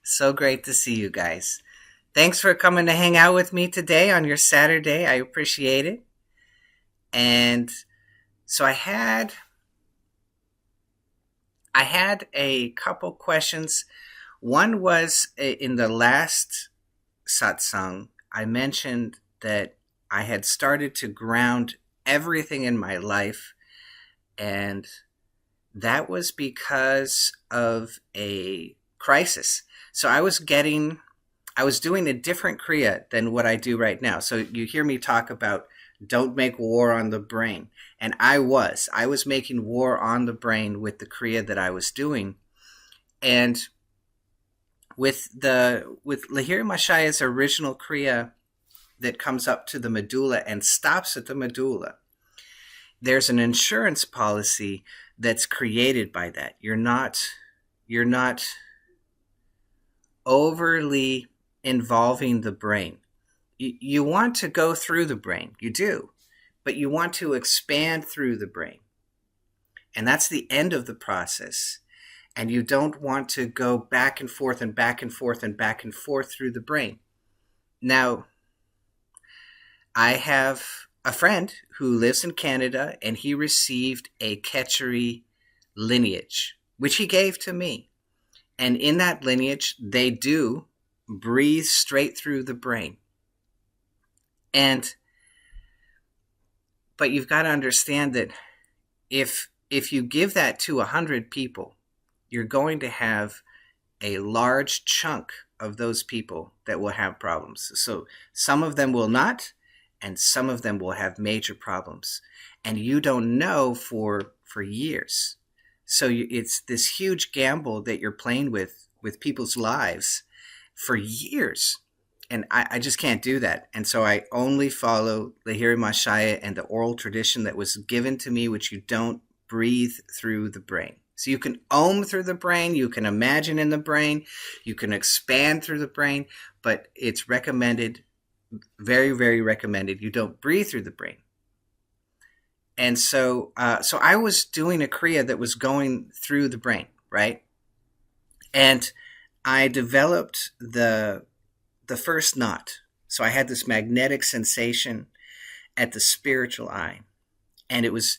So great to see you guys. Thanks for coming to hang out with me today on your Saturday. I appreciate it. And so I had a couple questions. One was in the last satsang, I mentioned that I had started to ground everything in my life, and that was because of a crisis. So I was doing a different kriya than what I do right now. So you hear me talk about don't make war on the brain. And I was making war on the brain with the kriya that I was doing. And with Lahiri Mashaya's original kriya that comes up to the medulla and stops at the medulla, there's an insurance policy that's created by that. You're not overly involving the brain. You want to go through the brain, you do, but you want to expand through the brain. And that's the end of the process. And you don't want to go back and forth and back and forth and back and forth through the brain. Now, I have a friend who lives in Canada, and he received a Ketchery lineage, which he gave to me. And in that lineage, they do breathe straight through the brain. But you've got to understand that if you give that to 100 people, you're going to have a large chunk of those people that will have problems. So some of them will not, and some of them will have major problems. And you don't know for years. So it's this huge gamble that you're playing with people's lives for years. And I just can't do that. And so I only follow Lahiri Mashaya and the oral tradition that was given to me, which you don't breathe through the brain. So you can ohm through the brain, you can imagine in the brain, you can expand through the brain, but it's recommended, very, very recommended, you don't breathe through the brain. And so I was doing a kriya that was going through the brain, right? And I developed the first knot. So I had this magnetic sensation at the spiritual eye, and it was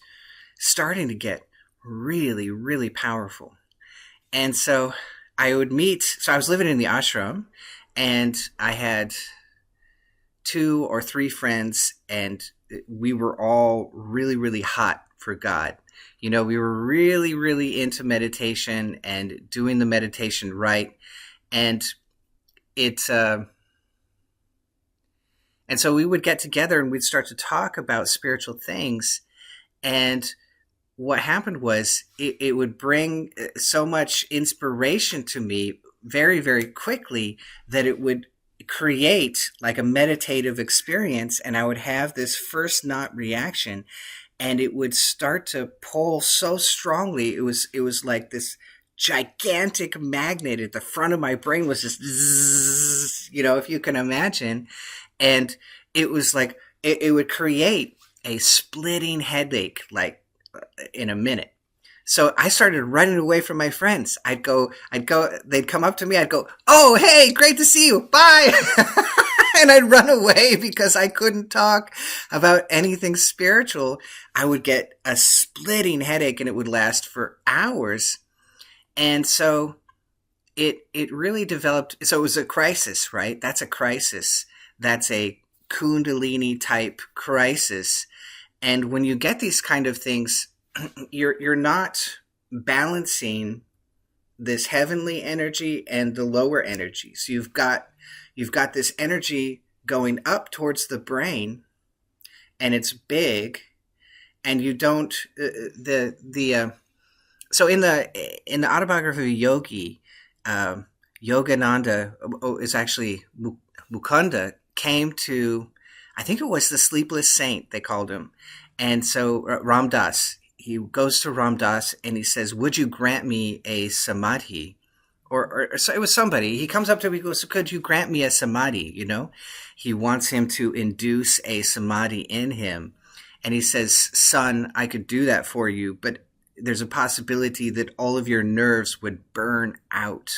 starting to get really, really powerful. And so I was living in the ashram, and I had 2 or 3 friends, and we were all really, really hot for God. We were really, really into meditation and doing the meditation right. And and so we would get together and we'd start to talk about spiritual things. And what happened was it would bring so much inspiration to me very, very quickly that it would create like a meditative experience, and I would have this first knot reaction, and it would start to pull so strongly. It was like this gigantic magnet at the front of my brain was just zzz, if you can imagine. And it was like it would create a splitting headache like in a minute. So I started running away from my friends. I'd go, they'd come up to me, I'd go, "Oh, hey, great to see you, bye." And I'd run away because I couldn't talk about anything spiritual. I would get a splitting headache, and it would last for hours. And so it really developed. So it was a crisis, right? That's a crisis. That's a Kundalini type crisis. And when you get these kind of things, you're not balancing this heavenly energy and the lower energy. So you've got this energy going up towards the brain, and it's big, and you don't so in the autobiography of Yogi, Yogananda is actually Mukunda came to, I think it was the sleepless saint they called him, and so Ram Dass. He goes to Ram Dass and he says, "Would you grant me a samadhi?" Or so it was somebody. He comes up to him, he goes, "Could you grant me a samadhi?" He wants him to induce a samadhi in him. And he says, "Son, I could do that for you, but there's a possibility that all of your nerves would burn out.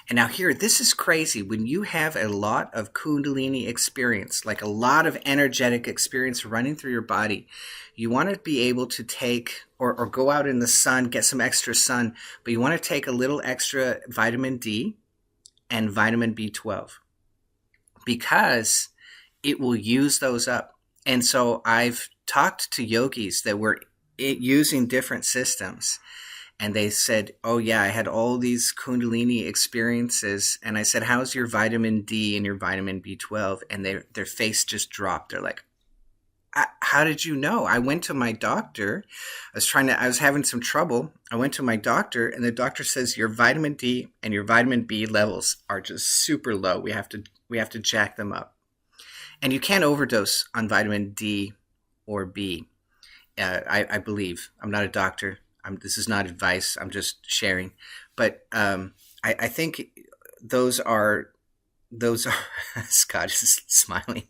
And now here, this is crazy. When you have a lot of Kundalini experience, like a lot of energetic experience running through your body, you want to be able to take or go out in the sun, get some extra sun, but you want to take a little extra vitamin D and vitamin B12 because it will use those up. And so I've talked to yogis that were using different systems. And they said, oh, yeah, I had all these Kundalini experiences. And I said, how's your vitamin D and your vitamin B12? And their face just dropped. They're like, how did you know? I went to my doctor. I was having some trouble. I went to my doctor, and the doctor says your vitamin D and your vitamin B levels are just super low. We have to jack them up. And you can't overdose on vitamin D or B. I believe. I'm not a doctor. This is not advice. I'm just sharing. But I think those are Scott is smiling.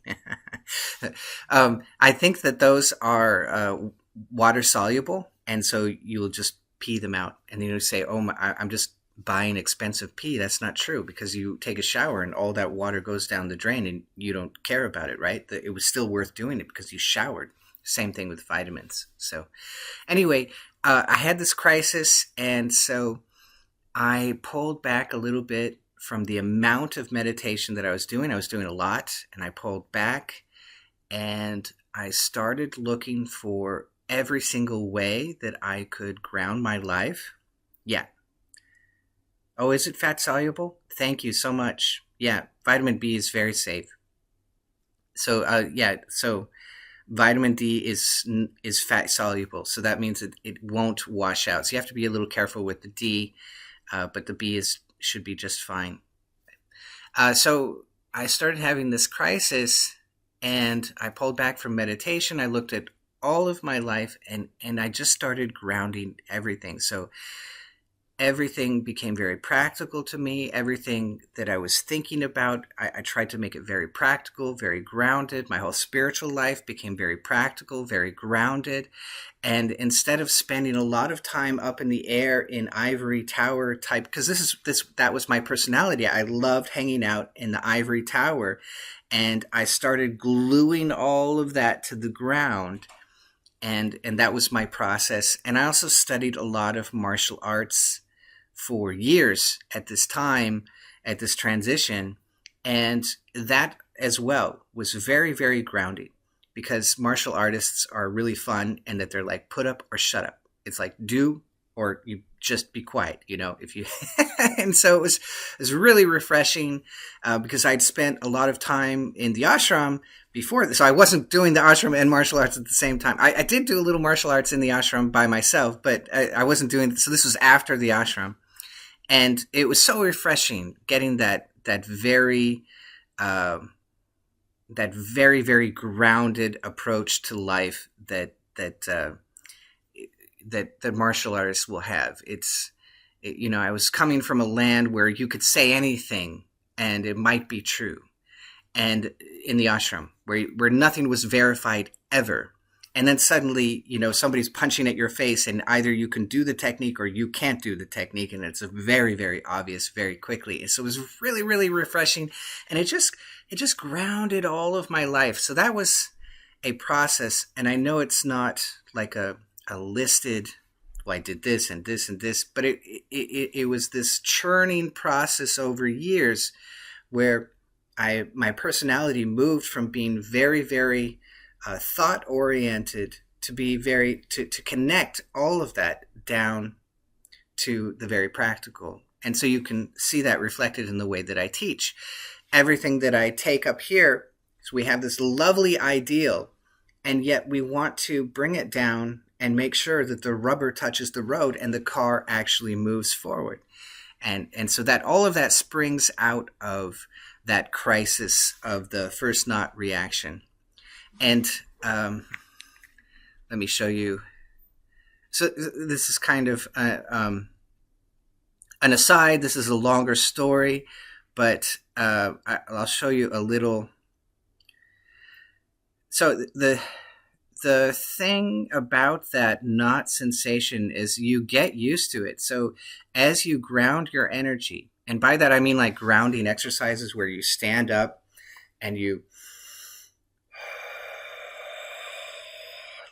I think that those are water soluble, and so you'll just pee them out. And then you say, "Oh, I'm just buying expensive pee." That's not true, because you take a shower and all that water goes down the drain, and you don't care about it, right? It was still worth doing it because you showered. Same thing with vitamins. So, anyway. I had this crisis, and so I pulled back a little bit from the amount of meditation that I was doing. I was doing a lot, and I pulled back, and I started looking for every single way that I could ground my life. Yeah. Oh, is it fat soluble? Thank you so much. Yeah, vitamin B is very safe. So, so vitamin D is fat soluble, so that means it won't wash out. So you have to be a little careful with the D, but the B should be just fine. So I started having this crisis, and I pulled back from meditation. I looked at all of my life, and I just started grounding everything. So everything became very practical to me. Everything that I was thinking about, I tried to make it very practical, very grounded. My whole spiritual life became very practical, very grounded. And instead of spending a lot of time up in the air in ivory tower type, because that was my personality. I loved hanging out in the ivory tower, and I started gluing all of that to the ground. And that was my process. And I also studied a lot of martial arts for years at this time, at this transition. And that as well was very, very grounding, because martial artists are really fun, and that they're like, put up or shut up. It's like, do or you just be quiet, if you, and so it was really refreshing, because I'd spent a lot of time in the ashram before this. So I wasn't doing the ashram and martial arts at the same time. I did do a little martial arts in the ashram by myself, but I wasn't doing, so this was after the ashram. And it was so refreshing getting that very, very grounded approach to life that martial artists will have. I was coming from a land where you could say anything and it might be true, and in the ashram where nothing was verified ever. And then suddenly, somebody's punching at your face, and either you can do the technique or you can't do the technique. And it's very, very obvious very quickly. And so it was really, really refreshing. And it just grounded all of my life. So that was a process. And I know it's not like a listed, well, I did this and this and this, but it was this churning process over years where my personality moved from being very, very thought oriented to be to connect all of that down to the very practical. And so you can see that reflected in the way that I teach. Everything that I take up here, so we have this lovely ideal, and yet we want to bring it down and make sure that the rubber touches the road and the car actually moves forward. And so that all of that springs out of that crisis of the first knot reaction. And let me show you. So this is kind of an aside. This is a longer story, but I'll show you a little. So the the thing about that knot sensation is you get used to it. So as you ground your energy, and by that I mean like grounding exercises where you stand up and you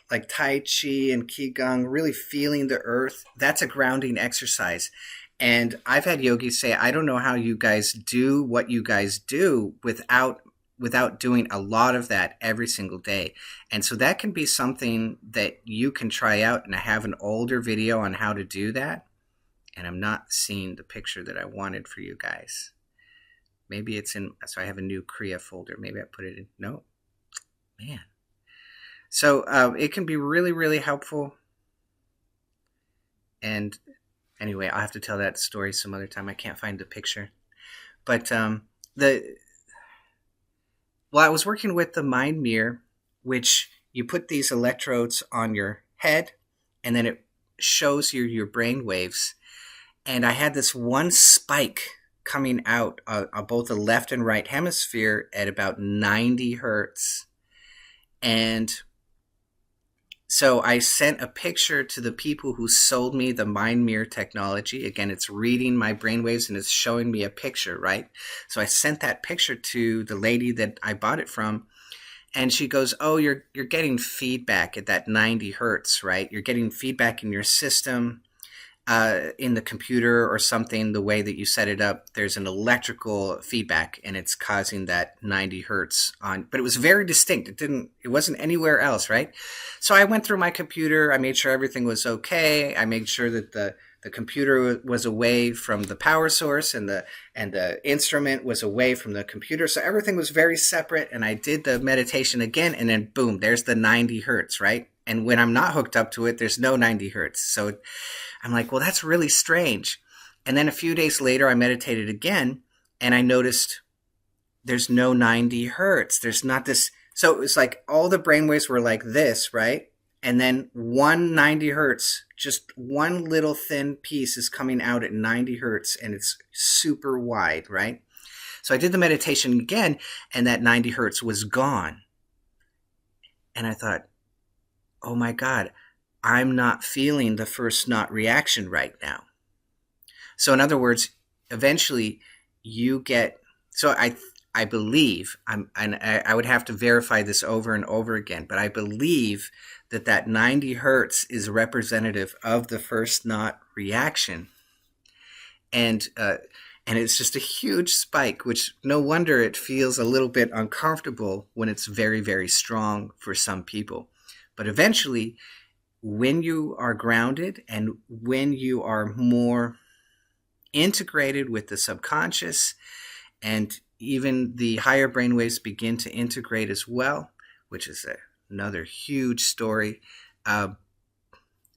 like Tai Chi and Qigong, really feeling the earth, that's a grounding exercise. And I've had yogis say, I don't know how you guys do what you guys do without doing a lot of that every single day. And so that can be something that you can try out. And I have an older video on how to do that. And I'm not seeing the picture that I wanted for you guys. Maybe it's in, so I have a new Kriya folder. Maybe I put it in, no, man. So it can be really, really helpful. And anyway, I'll have to tell that story some other time. I can't find the picture. But I was working with the mind mirror, which you put these electrodes on your head, and then it shows you your brain waves. And I had this one spike coming out of both the left and right hemisphere at about 90 hertz. And so I sent a picture to the people who sold me the mind mirror technology. Again, it's reading my brainwaves and it's showing me a picture, right? So I sent that picture to the lady that I bought it from, and she goes, "Oh, you're getting feedback at that 90 hertz, right? You're getting feedback in your system, in the computer or something. The way that you set it up, there's an electrical feedback, and it's causing that 90 hertz on." But it was very distinct. It wasn't anywhere else, right? So I went through my computer. I made sure everything was okay. I made sure that the computer was away from the power source, and the instrument was away from the computer. So everything was very separate. And I did the meditation again, and then boom, there's the 90 hertz, right? And when I'm not hooked up to it, there's no 90 hertz. So I'm like, well, that's really strange. And then a few days later, I meditated again, and I noticed there's no 90 hertz. There's not this. So it was like all the brainwaves were like this, right? And then 190 hertz, just one little thin piece is coming out at 90 hertz, and it's super wide, right? So I did the meditation again, and that 90 hertz was gone. And I thought, oh my God, I'm not feeling the first knot reaction right now. So in other words, eventually you get, so I believe, and I would have to verify this over and over again, but I believe that 90 hertz is representative of the first knot reaction. And it's just a huge spike, which no wonder it feels a little bit uncomfortable when it's very, very strong for some people. But eventually, when you are grounded and when you are more integrated with the subconscious, and even the higher brainwaves begin to integrate as well, which is another huge story,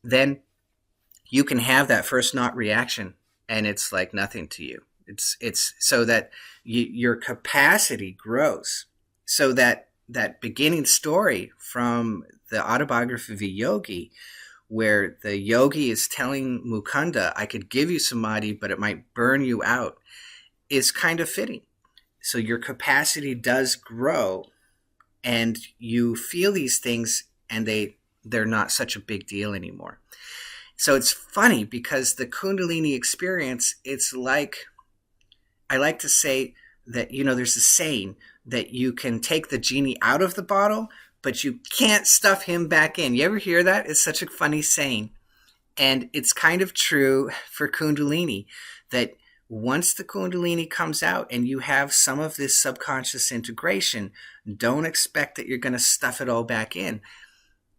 then you can have that first knot reaction, and it's like nothing to you. It's so that your capacity grows. So that beginning story from the autobiography of a yogi, where the yogi is telling Mukunda, I could give you samadhi, but it might burn you out, is kind of fitting. So your capacity does grow, and you feel these things, and they're not such a big deal anymore. So it's funny because the Kundalini experience, it's like, I like to say that, there's a saying that you can take the genie out of the bottle, but you can't stuff him back in. You ever hear that? It's such a funny saying. And it's kind of true for Kundalini, that once the Kundalini comes out and you have some of this subconscious integration, don't expect that you're going to stuff it all back in.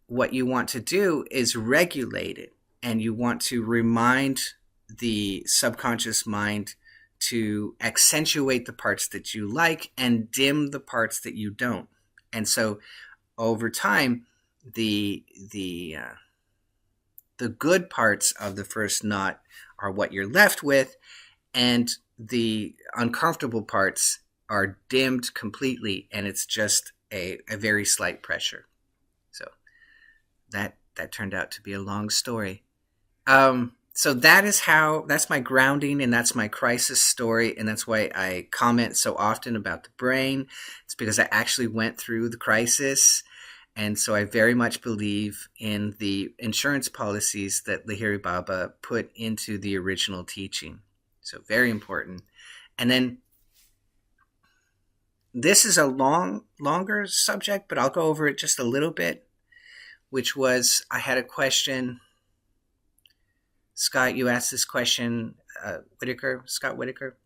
What you want to do is regulate it, and you want to remind the subconscious mind to accentuate the parts that you like and dim the parts that you don't. And so over time, the good parts of the first knot are what you're left with, and the uncomfortable parts are dimmed completely, and it's just a very slight pressure. So that turned out to be a long story. So that's my grounding, and that's my crisis story, and that's why I comment so often about the brain. It's because I actually went through the crisis. And so I very much believe in the insurance policies that Lahiri Baba put into the original teaching. So very important. And then this is a longer subject, but I'll go over it just a little bit, which was, I had a question. Scott, you asked this question, Scott Whitaker.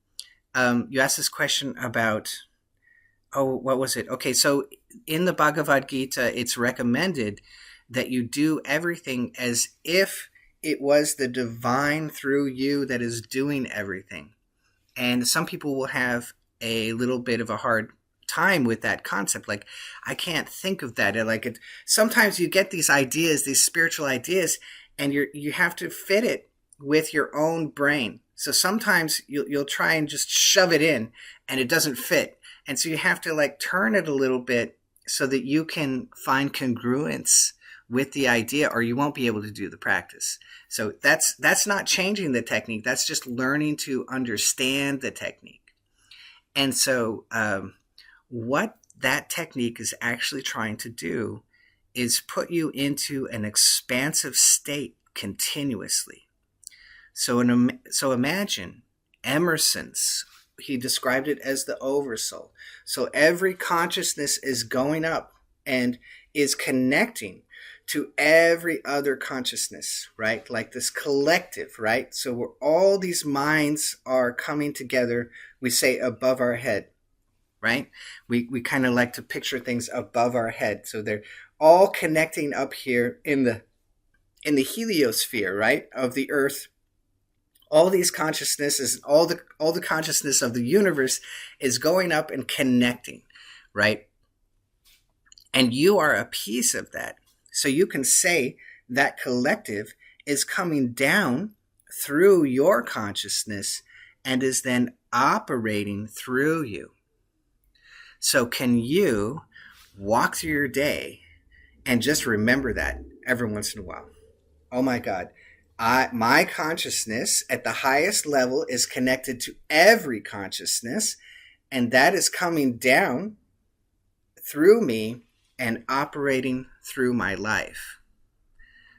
You asked this question about, what was it? Okay, so in the Bhagavad Gita, it's recommended that you do everything as if it was the divine through you that is doing everything. And some people will have a little bit of a hard time with that concept. Like, I can't think of that. Sometimes you get these ideas, these spiritual ideas, and you have to fit it with your own brain. So sometimes you'll try and just shove it in, and it doesn't fit. And so you have to turn it a little bit so that you can find congruence with the idea, or you won't be able to do the practice. So that's not changing the technique. That's just learning to understand the technique. And so what that technique is actually trying to do is put you into an expansive state continuously. So imagine Emerson's, he described it as the oversoul. So every consciousness is going up and is connecting to every other consciousness, right? Like this collective, right? So where all these minds are coming together, we say above our head, right? We kind of like to picture things above our head. So they're all connecting up here in the heliosphere, right, of the earth. All these consciousnesses, all the consciousness of the universe is going up and connecting, right? And you are a piece of that. So you can say that collective is coming down through your consciousness and is then operating through you. So can you walk through your day and just remember that every once in a while? Oh my God. My consciousness at the highest level is connected to every consciousness, and that is coming down through me and operating through my life.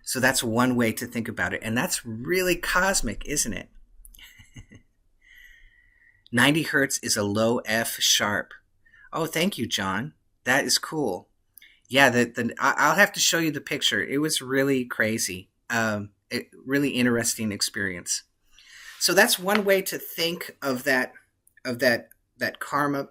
So that's one way to think about it. And that's really cosmic, isn't it? 90 hertz is a low F sharp. Oh, thank you, John. That is cool. Yeah, I'll have to show you the picture. It was really crazy. Really interesting experience. So that's one way to think of that karma.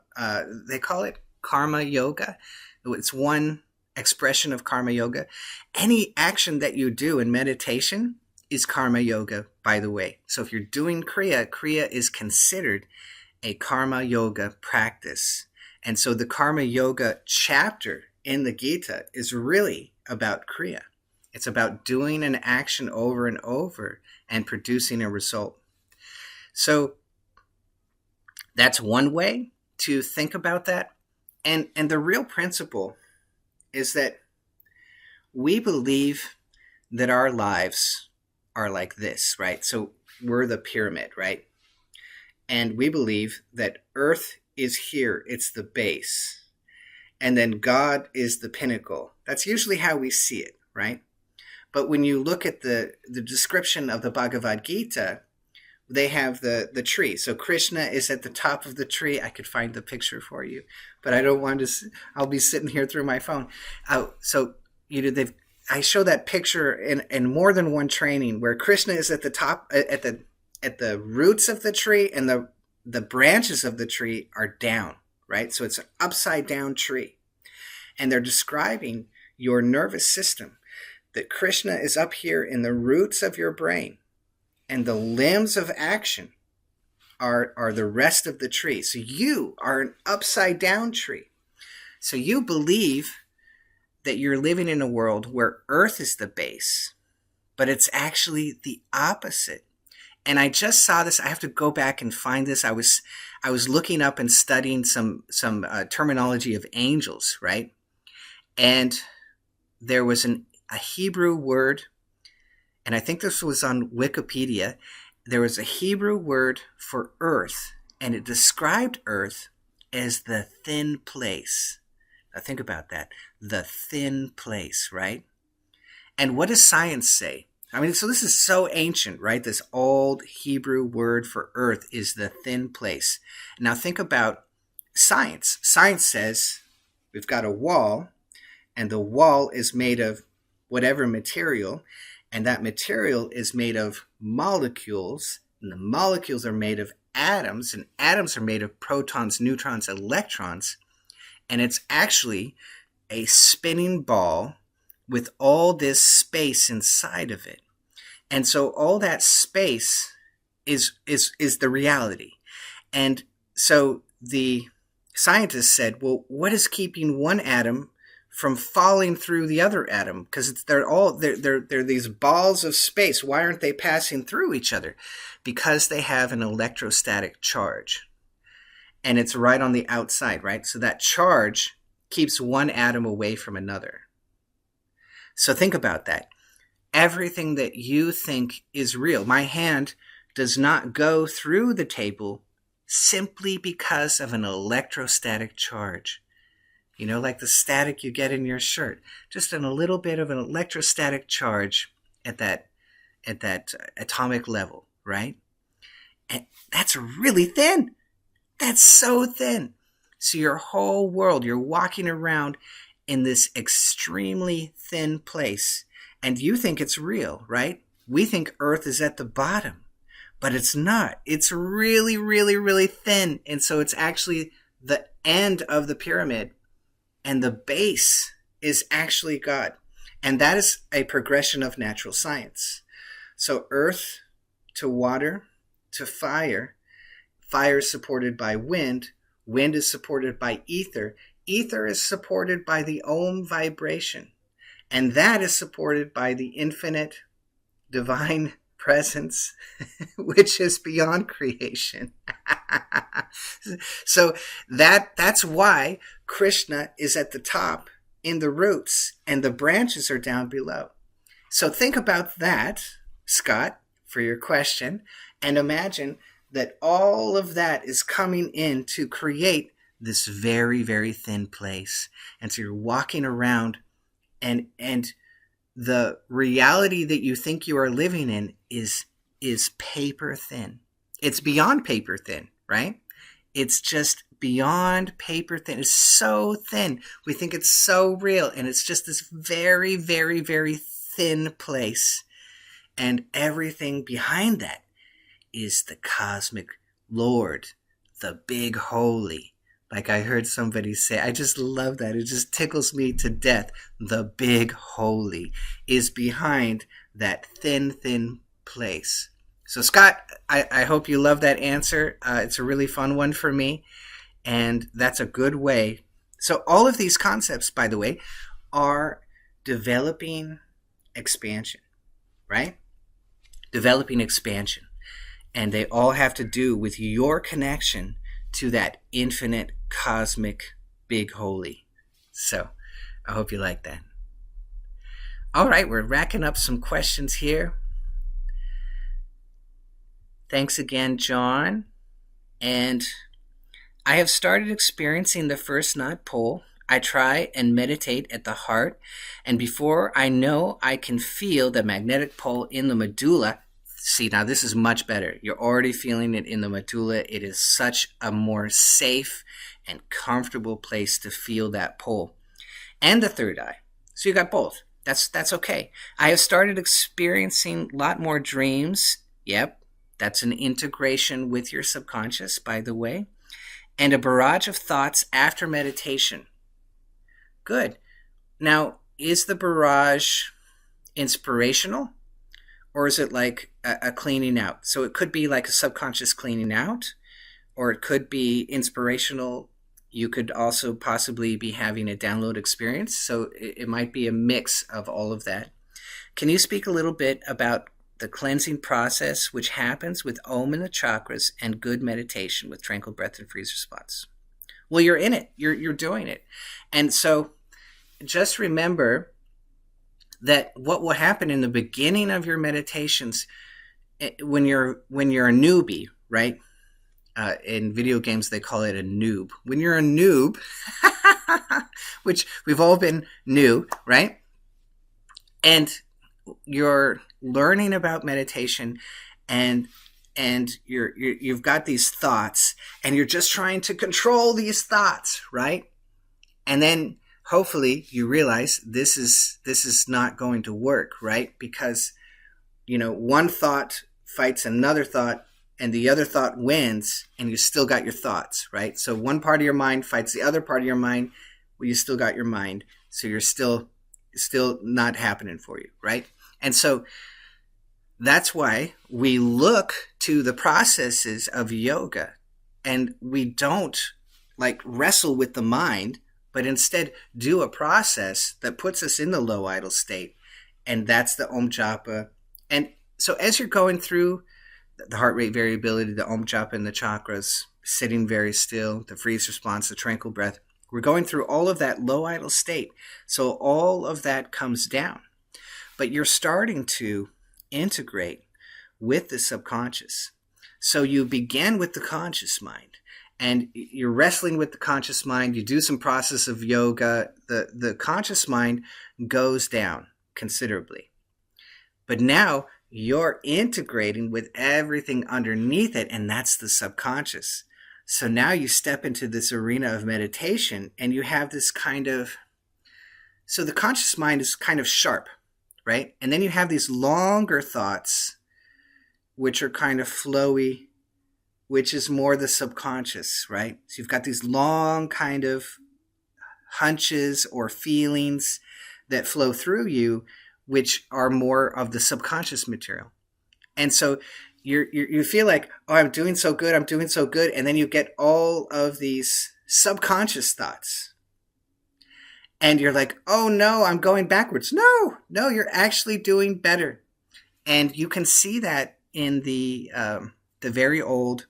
They call it karma yoga. It's one expression of karma yoga. Any action that you do in meditation is karma yoga, by the way. So if you're doing Kriya is considered a karma yoga practice. And so the karma yoga chapter in the Gita is really about Kriya. It's about doing an action over and over and producing a result. So that's one way to think about that. And the real principle is that we believe that our lives are like this, right? So we're the pyramid, right? And we believe that Earth is here. It's the base. And then God is the pinnacle. That's usually how we see it, right? But when you look at the description of the Bhagavad Gita, they have the tree. So Krishna is at the top of the tree. I could find the picture for you, but I don't want to. I'll be sitting here through my phone. So I show that picture in more than one training where Krishna is at the top, at the roots of the tree, and the branches of the tree are down, right? So it's an upside down tree, and they're describing your nervous system. That Krishna is up here in the roots of your brain, and the limbs of action are the rest of the tree. So you are an upside down tree. So you believe that you're living in a world where Earth is the base, but it's actually the opposite. And I just saw this. I have to go back and find this. I was looking up and studying some terminology of angels, right? And there was a Hebrew word, and I think this was on Wikipedia. There was a Hebrew word for earth, and it described earth as the thin place. Now think about that. the thin place, right? And what does science say? I mean, so this is so ancient, right? This old Hebrew word for earth is the thin place. Now think about science. Science says we've got a wall, and the wall is made of whatever material, and that material is made of molecules, and the molecules are made of atoms, and atoms are made of protons, neutrons, electrons, and it's actually a spinning ball with all this space inside of it. And so all that space is the reality. And so the scientists said, well, what is keeping one atom from falling through the other atom? Because they're these balls of space. Why aren't they passing through each other? Because they have an electrostatic charge. And it's right on the outside, right? So that charge keeps one atom away from another. So think about that. Everything that you think is real. My hand does not go through the table simply because of an electrostatic charge. You know, like the static you get in your shirt. Just a little bit of an electrostatic charge at that atomic level, right? And that's really thin. That's so thin. So your whole world, you're walking around in this extremely thin place, and you think it's real, right? We think Earth is at the bottom, but it's not. It's really, really, really thin. And so it's actually the end of the pyramid, and the base is actually God. And that is a progression of natural science. So earth to water to fire. Fire is supported by wind. Wind is supported by ether. Ether is supported by the Om vibration. And that is supported by the infinite divine presence, which is beyond creation. So that's why Krishna is at the top in the roots and the branches are down below. So think about that, Scott, for your question, and imagine that all of that is coming in to create this very, very thin place. And so you're walking around and the reality that you think you are living in is paper thin. It's beyond paper thin, right? It's just beyond paper thin. It's so thin. We think it's so real, and it's just this very, very, very thin place. And everything behind that is the cosmic Lord, the big holy. Like I heard somebody say, I just love that. It just tickles me to death. The big holy is behind that thin, thin place. So Scott, I hope you love that answer. It's a really fun one for me. And that's a good way. So all of these concepts, by the way, are developing expansion, right? Developing expansion. And they all have to do with your connection to that infinite cosmic big holy. So I hope you like that. All right, we're racking up some questions here. Thanks again, John. And I have started experiencing the first knot pull. I try and meditate at the heart, and before I know, I can feel the magnetic pull in the medulla. See, now this is much better. You're already feeling it in the medulla. It is such a more safe and comfortable place to feel that pull. And the third eye. So you got both. That's okay. I have started experiencing a lot more dreams. Yep, that's an integration with your subconscious, by the way. And a barrage of thoughts after meditation. Good. Now, is the barrage inspirational? Or is it like a cleaning out? So it could be like a subconscious cleaning out, or it could be inspirational. You could also possibly be having a download experience. So it might be a mix of all of that. Can you speak a little bit about the cleansing process which happens with Om in the chakras and good meditation with tranquil breath and freezer spots? Well, you're in it. You're doing it. And so just remember that what will happen in the beginning of your meditations when you're a newbie, right? In video games, they call it a noob. When you're a noob, which we've all been new, right? And you're learning about meditation, and you've got these thoughts, and you're just trying to control these thoughts, right? And then hopefully you realize this is not going to work, right? Because one thought fights another thought, and the other thought wins, and you still got your thoughts, right? So one part of your mind fights the other part of your mind, well, you still got your mind, so you're still not happening for you, right? And so that's why we look to the processes of yoga, and we don't like wrestle with the mind, but instead do a process that puts us in the low idle state, and that's the Om Japa. And so as you're going through the heart rate variability, the Om Japa and the chakras, sitting very still, the freeze response, the tranquil breath, we're going through all of that low idle state. So all of that comes down. But you're starting to integrate with the subconscious. So you begin with the conscious mind, and you're wrestling with the conscious mind. You do some process of yoga. The conscious mind goes down considerably. But now you're integrating with everything underneath it, and that's the subconscious. So now you step into this arena of meditation, and you have this so the conscious mind is kind of sharp, right? And then you have these longer thoughts, which are kind of flowy, which is more the subconscious, right? So you've got these long kind of hunches or feelings that flow through you, which are more of the subconscious material. And so you feel like, oh, I'm doing so good. And then you get all of these subconscious thoughts. And you're like, oh no, I'm going backwards. No, you're actually doing better. And you can see that in the very old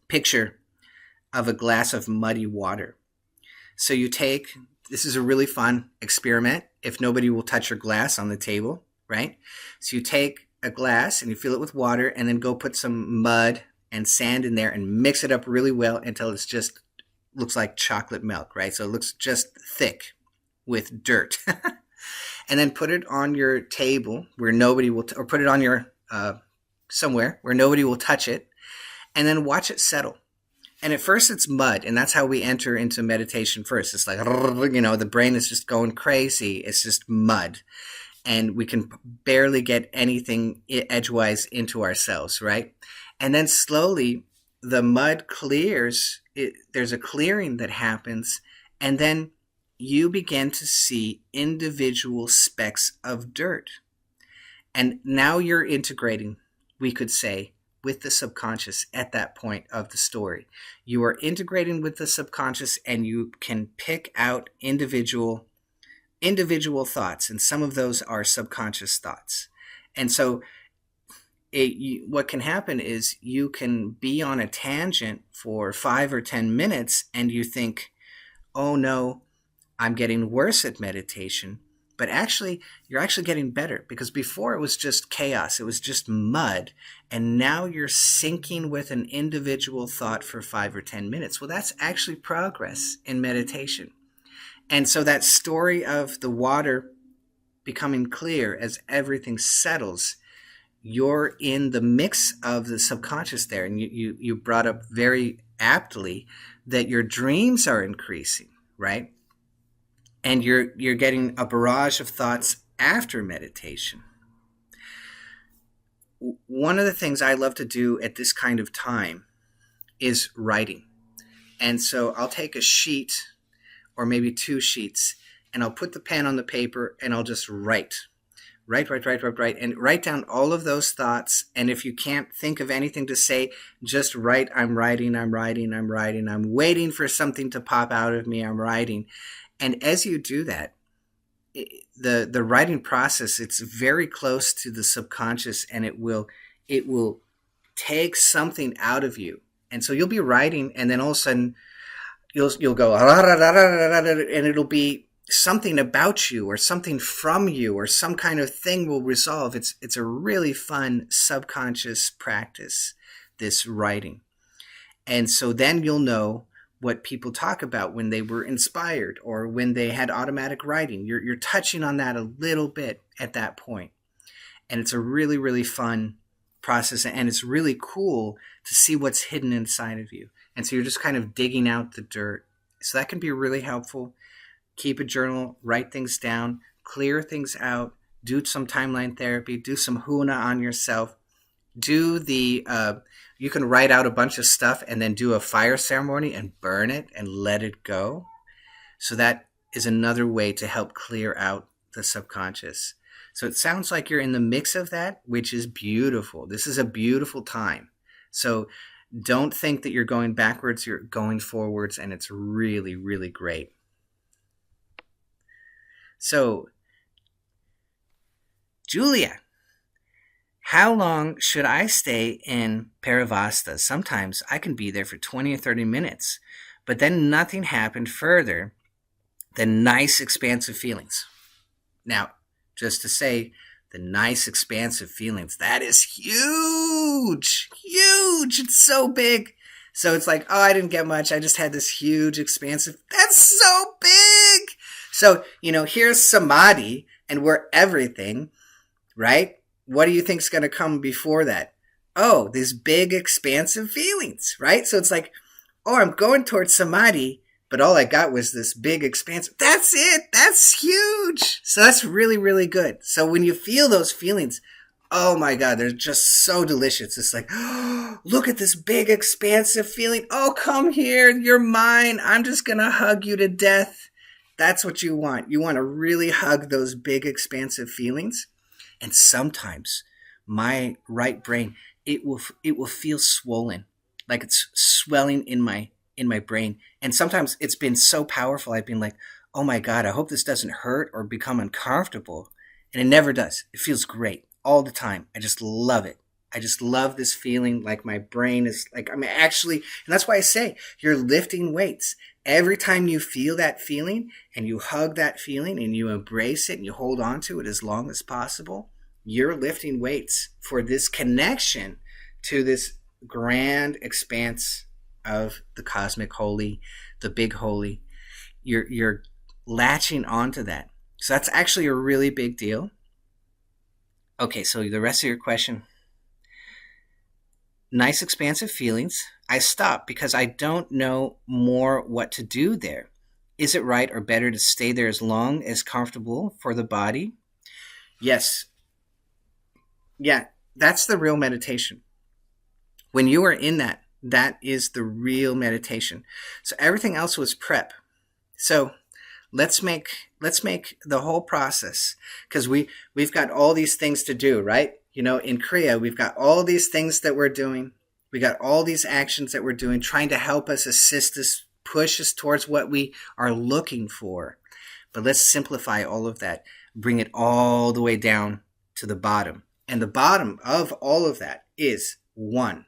picture of a glass of muddy water. So this is a really fun experiment if nobody will touch your glass on the table, right? So you take a glass and you fill it with water, and then go put some mud and sand in there and mix it up really well until it's just looks like chocolate milk, right? So it looks just thick with dirt. And then put it on your table where nobody will, or put it on your somewhere where nobody will touch it, and then watch it settle. And at first it's mud, and that's how we enter into meditation first. It's like, the brain is just going crazy. It's just mud. And we can barely get anything edgewise into ourselves, right? And then slowly the mud clears. There's a clearing that happens, and then you begin to see individual specks of dirt. And now you're integrating, we could say, with the subconscious at that point of the story. You are integrating with the subconscious, and you can pick out individual thoughts, and some of those are subconscious thoughts. And so what can happen is you can be on a tangent for 5 or 10 minutes, and you think, oh no, I'm getting worse at meditation. But actually, you're actually getting better, because before it was just chaos. It was just mud. And now you're syncing with an individual thought for 5 or 10 minutes. Well, that's actually progress in meditation. And so that story of the water becoming clear as everything settles, you're in the mix of the subconscious there. And you brought up very aptly that your dreams are increasing, right? And you're getting a barrage of thoughts after meditation. One of the things I love to do at this kind of time is writing. And so I'll take a sheet or maybe 2 sheets, and I'll put the pen on the paper, and I'll just write, and write down all of those thoughts. And if you can't think of anything to say, just write, I'm writing, I'm waiting for something to pop out of me, I'm writing. And as you do that, the writing process, it's very close to the subconscious, and it will take something out of you. And so you'll be writing, and then all of a sudden you'll go, and it'll be something about you or something from you or some kind of thing will resolve. It's a really fun subconscious practice, this writing. And so then you'll know what people talk about when they were inspired or when they had automatic writing. You're touching on that a little bit at that point. And it's a really, really fun process. And it's really cool to see what's hidden inside of you. And so you're just kind of digging out the dirt. So that can be really helpful. Keep a journal, write things down, clear things out, do some timeline therapy, do some huna on yourself. Do the you can write out a bunch of stuff and then do a fire ceremony and burn it and let it go. So that is another way to help clear out the subconscious. So it sounds like you're in the mix of that, which is beautiful. This is a beautiful time. So don't think that you're going backwards, you're going forwards, and it's really, really great. So, Julia, how long should I stay in Paravasta? Sometimes I can be there for 20 or 30 minutes, but then nothing happened further than nice, expansive feelings. Now, just to say, the nice, expansive feelings, that is huge, huge. It's so big. So it's like, oh, I didn't get much. I just had this huge, expansive, that's so big. So, here's samadhi, and we're everything, right? What do you think is going to come before that? Oh, these big, expansive feelings, right? So it's like, oh, I'm going towards samadhi, but all I got was this big, expansive. That's it. That's huge. So that's really, really good. So when you feel those feelings, oh my God, they're just so delicious. It's like, oh, look at this big, expansive feeling. Oh, come here. You're mine. I'm just going to hug you to death. That's what you want. You want to really hug those big, expansive feelings. And sometimes my right brain, it will feel swollen, like it's swelling in my brain. And sometimes it's been so powerful. I've been like, oh my God, I hope this doesn't hurt or become uncomfortable. And it never does. It feels great all the time. I just love it. I just love this feeling, like my brain is like, I'm actually, and that's why I say you're lifting weights. Every time you feel that feeling and you hug that feeling and you embrace it and you hold on to it as long as possible, you're lifting weights for this connection to this grand expanse of the cosmic holy, the big holy. You're latching onto that. So that's actually a really big deal. Okay, so the rest of your question. Nice expansive feelings. I stop because I don't know more what to do there. Is it right or better to stay there as long as comfortable for the body? Yes. Yeah, that's the real meditation. When you are in that, that is the real meditation. So everything else was prep. So let's make the whole process, because we've got all these things to do, right? In Kriya, we've got all these things that we're doing. We got all these actions that we're doing, trying to help us, assist us, push us towards what we are looking for. But let's simplify all of that, bring it all the way down to the bottom. And the bottom of all of that is 1,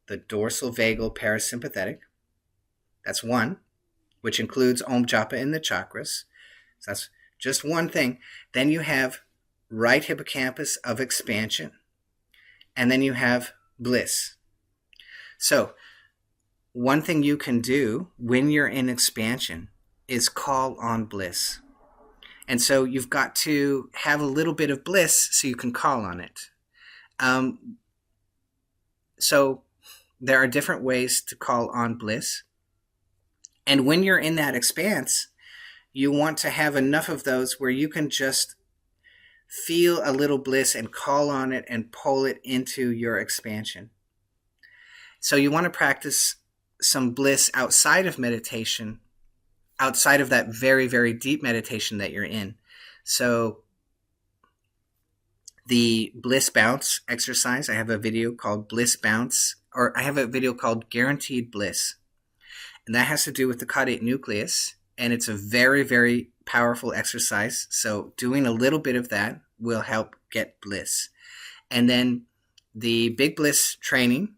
the dorsal vagal parasympathetic. That's 1, which includes Om Japa in the chakras. So that's just one thing. Then you have right hippocampus of expansion. And then you have bliss. So one thing you can do when you're in expansion is call on bliss. And so you've got to have a little bit of bliss so you can call on it. So there are different ways to call on bliss. And when you're in that expanse, you want to have enough of those where you can just feel a little bliss and call on it and pull it into your expansion. So you want to practice some bliss outside of meditation, outside of that very, very deep meditation that you're in. So the bliss bounce exercise, I have a video called Bliss Bounce, or I have a video called Guaranteed Bliss. And that has to do with the caudate nucleus. And it's a very, very powerful exercise. So doing a little bit of that will help get bliss. And then the big bliss training,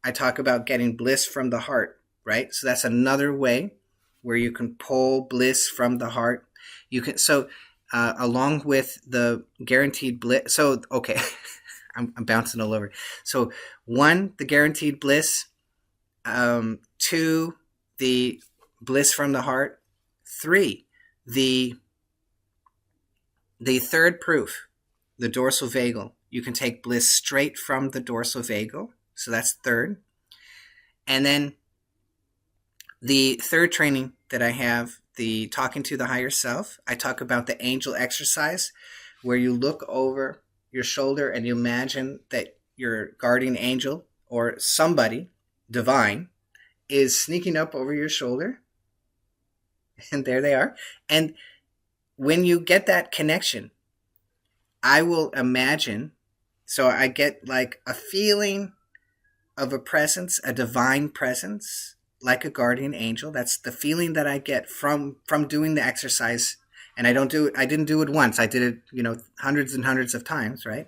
I talk about getting bliss from the heart, right? So that's another way where you can pull bliss from the heart. You can, so along with the guaranteed bliss. So, okay, I'm bouncing all over. So 1, the guaranteed bliss. 2, the bliss from the heart. 3, the third proof, the dorsal vagal. You can take bliss straight from the dorsal vagal. So that's third. And then the third training that I have, the talking to the higher self, I talk about the angel exercise, where you look over your shoulder and you imagine that your guardian angel or somebody divine is sneaking up over your shoulder. And there they are. And when you get that connection, I will imagine, so I get like a feeling of a presence, a divine presence, like a guardian angel. That's the feeling that I get from doing the exercise. And I didn't do it once. I did it, hundreds and hundreds of times, right?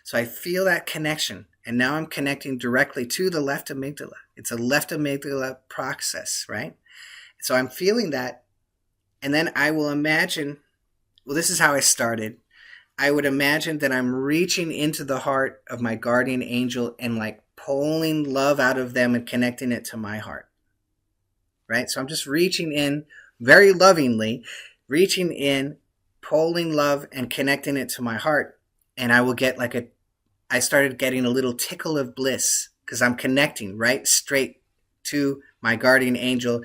So I feel that connection. And now I'm connecting directly to the left amygdala. It's a left amygdala process, right? So I'm feeling that. And then I will imagine, well, this is how I started. I would imagine that I'm reaching into the heart of my guardian angel and like pulling love out of them and connecting it to my heart, right? So I'm just reaching in very lovingly, reaching in, pulling love and connecting it to my heart. And I will get I started getting a little tickle of bliss because I'm connecting right straight to my guardian angel,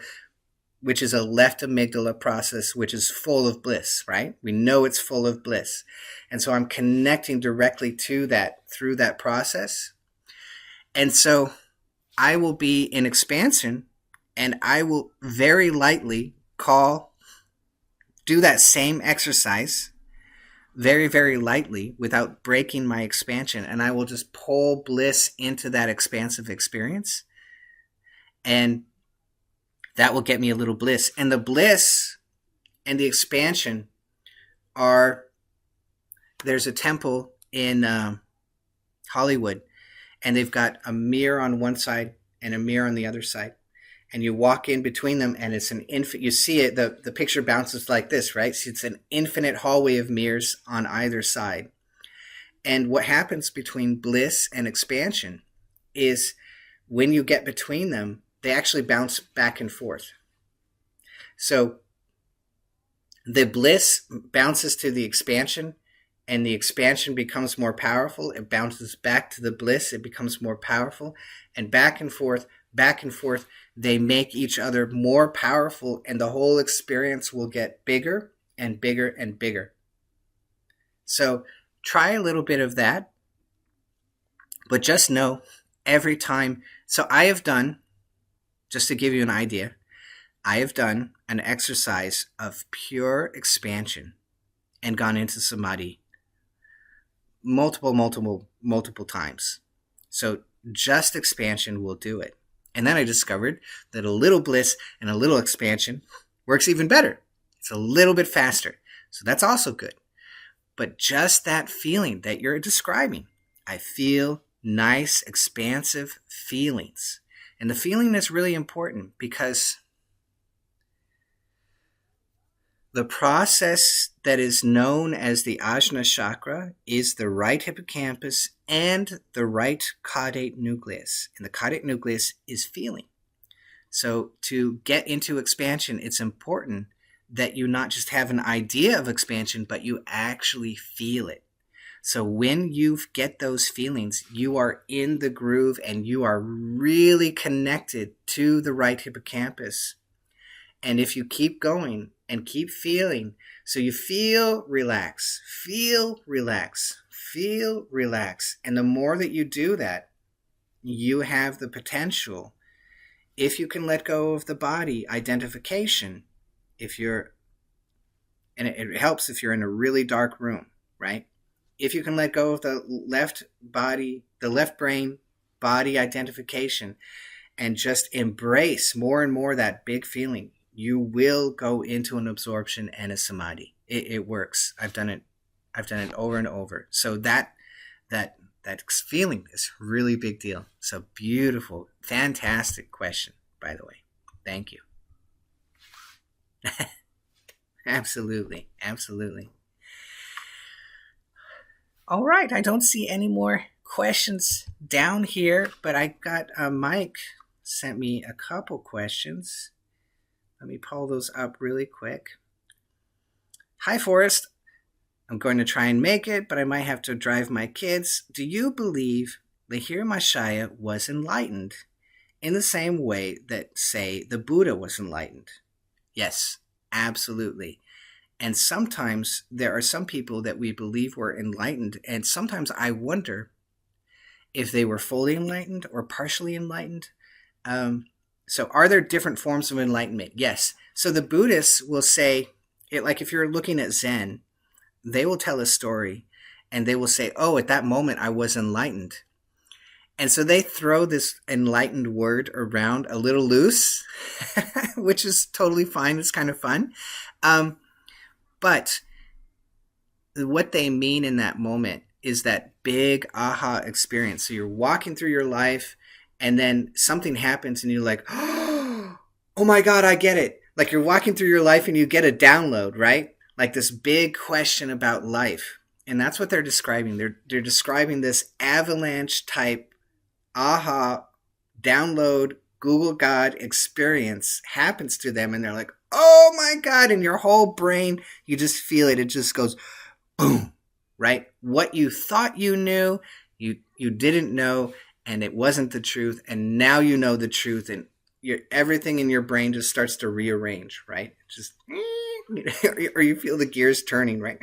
which is a left amygdala process, which is full of bliss, right? We know it's full of bliss. And so I'm connecting directly to that through that process. And so I will be in expansion, and I will very lightly do that same exercise very, very lightly without breaking my expansion. And I will just pull bliss into that expansive experience. And that will get me a little bliss. And the bliss and the expansion there's a temple in Hollywood, and they've got a mirror on one side and a mirror on the other side. And you walk in between them, and it's you see it, the picture bounces like this, right? So it's an infinite hallway of mirrors on either side. And what happens between bliss and expansion is when you get between them, they actually bounce back and forth. So the bliss bounces to the expansion, and the expansion becomes more powerful. It bounces back to the bliss. It becomes more powerful. And back and forth, they make each other more powerful, and the whole experience will get bigger and bigger and bigger. So try a little bit of that, but just know every time. So I have done, just to give you an idea, I have done an exercise of pure expansion and gone into samadhi multiple times. So just expansion will do it. And then I discovered that a little bliss and a little expansion works even better. It's a little bit faster. So that's also good. But just that feeling that you're describing, I feel nice, expansive feelings. And the feeling is really important because the process that is known as the Ajna chakra is the right hippocampus and the right caudate nucleus. And the caudate nucleus is feeling. So to get into expansion, it's important that you not just have an idea of expansion, but you actually feel it. So when you get those feelings, you are in the groove and you are really connected to the right hippocampus. And if you keep going and keep feeling, so you feel relax. And the more that you do that, you have the potential, if you can let go of the body identification, and it helps if you're in a really dark room, right? If you can let go of the left brain body identification and just embrace more and more that big feeling, you will go into an absorption and a samadhi. It works. I've done it over and over. So that feeling is a really big deal. So beautiful, fantastic question, by the way. Thank you. Absolutely. All right, I don't see any more questions down here, but I got Mike sent me a couple questions. Let me pull those up really quick. Hi, Forrest. I'm going to try and make it, but I might have to drive my kids. Do you believe Lahir Mashaya was enlightened in the same way that, say, the Buddha was enlightened? Yes, absolutely. And sometimes there are some people that we believe were enlightened, and sometimes I wonder if they were fully enlightened or partially enlightened. So are there different forms of enlightenment? Yes. So the Buddhists will say, like if you're looking at Zen, they will tell a story and they will say, oh, at that moment I was enlightened. And so they throw this enlightened word around a little loose, which is totally fine. It's kind of fun. But what they mean in that moment is that big aha experience. So you're walking through your life and then something happens and you're like, oh my God, I get it. Like you're walking through your life and you get a download, right? Like this big question about life. And that's what they're describing. They're describing this avalanche type aha download Google God experience happens to them. And they're like, oh my God. And your whole brain, you just feel it. It just goes boom, right? What you thought you knew, you didn't know, and it wasn't the truth. And now you know the truth. And everything in your brain just starts to rearrange, right? Just, or you feel the gears turning, right?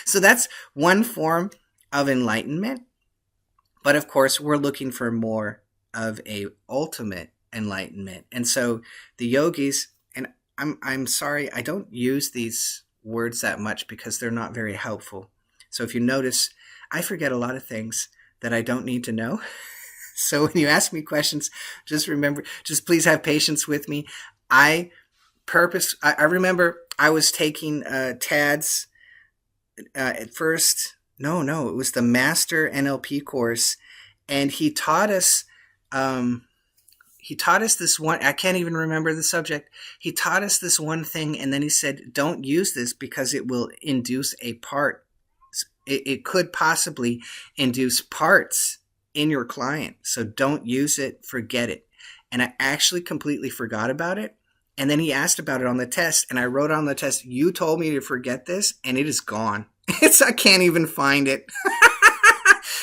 So that's one form of enlightenment. But of course, we're looking for more of a ultimate enlightenment. And so the yogis, and I'm sorry, I don't use these words that much because they're not very helpful. So if you notice, I forget a lot of things that I don't need to know. So when you ask me questions, just remember, just please have patience with me. I remember I was taking Tad's at first. No, it was the Master NLP course, and he taught us this one. I can't even remember the subject. He taught us this one thing, and then he said, "Don't use this because it will induce a part. It could possibly induce parts in your client. So don't use it. Forget it." And I actually completely forgot about it. And then he asked about it on the test, and I wrote on the test, "You told me to forget this," and it is gone. I can't even find it.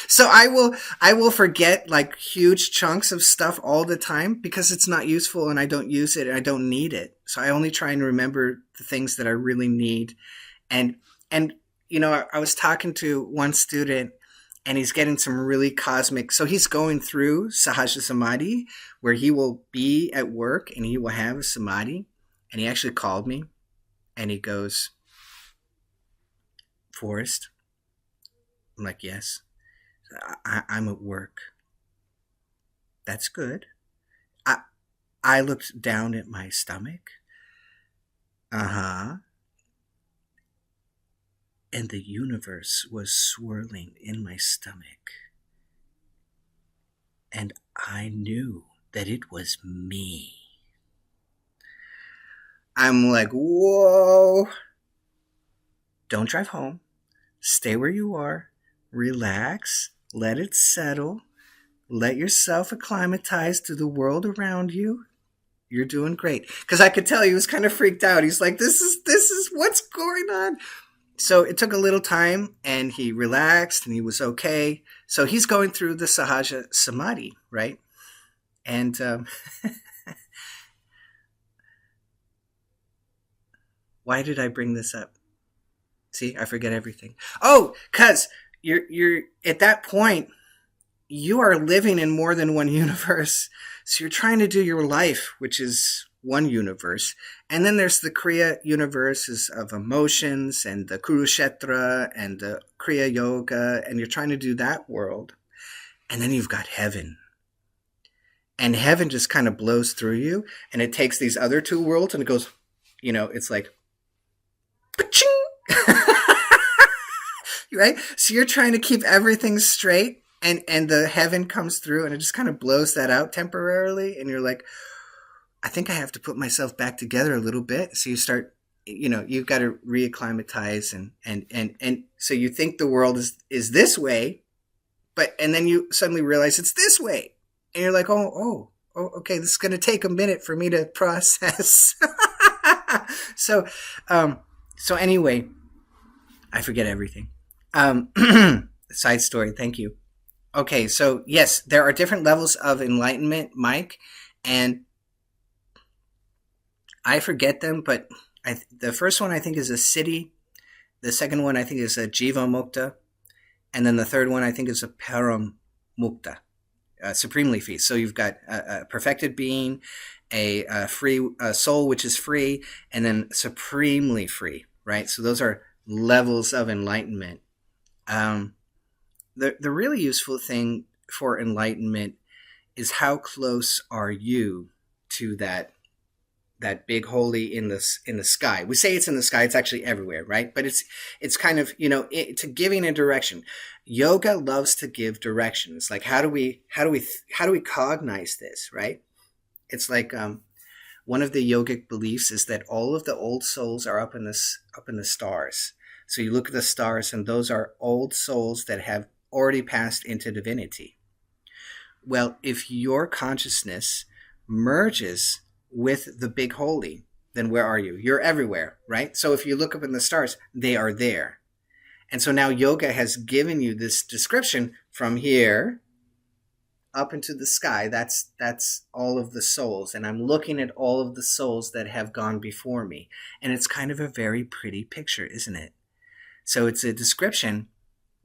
So I will forget like huge chunks of stuff all the time because it's not useful and I don't use it and I don't need it. So I only try and remember the things that I really need. And you know, I was talking to one student and he's getting some really cosmic. So he's going through Sahaja Samadhi where he will be at work and he will have a Samadhi. And he actually called me and he goes, "Forrest?" I'm like, "Yes." I'm at work. That's good. I looked down at my stomach. Uh-huh. And the universe was swirling in my stomach. And I knew that it was me. I'm like, whoa. Don't drive home. Stay where you are. Relax. Let it settle. Let yourself acclimatize to the world around you. You're doing great. Because I could tell he was kind of freaked out. He's like, this is what's going on. So it took a little time and he relaxed and he was okay. So he's going through the Sahaja Samadhi, right? And why did I bring this up? See, I forget everything. Oh, because you're at that point, you are living in more than one universe. So you're trying to do your life, which is one universe. And then there's the Kriya universes of emotions and the Kurukshetra and the Kriya Yoga. And you're trying to do that world. And then you've got heaven. And heaven just kind of blows through you. And it takes these other two worlds and it goes, you know, it's like, right? So you're trying to keep everything straight and the heaven comes through and it just kind of blows that out temporarily. And you're like, I think I have to put myself back together a little bit. So you start, you know, you've got to reacclimatize and so you think the world is this way, and then you suddenly realize it's this way. And you're like, okay, this is going to take a minute for me to process. so, um, so anyway, I forget everything. Um, Side story. Thank you. Okay, so yes, there are different levels of enlightenment, Mike, and I forget them, but the first one I think is a city. The second one I think is a Jiva Mukta, and then the third one I think is a Param Mukta, supremely free. So you've got a perfected being, a free soul which is free, and then supremely free. Right. So those are levels of enlightenment. The really useful thing for enlightenment is how close are you to that big holy in the sky. We say it's in the sky, it's actually everywhere, right? But it's kind of, to giving a direction. Yoga loves to give direction. It's like, how do we cognize this, right? It's like one of the yogic beliefs is that all of the old souls are up in the stars. So you look at the stars, and those are old souls that have already passed into divinity. Well, if your consciousness merges with the big holy, then where are you? You're everywhere, right? So if you look up in the stars, they are there. And so now yoga has given you this description from here up into the sky. That's all of the souls. And I'm looking at all of the souls that have gone before me. And it's kind of a very pretty picture, isn't it? So it's a description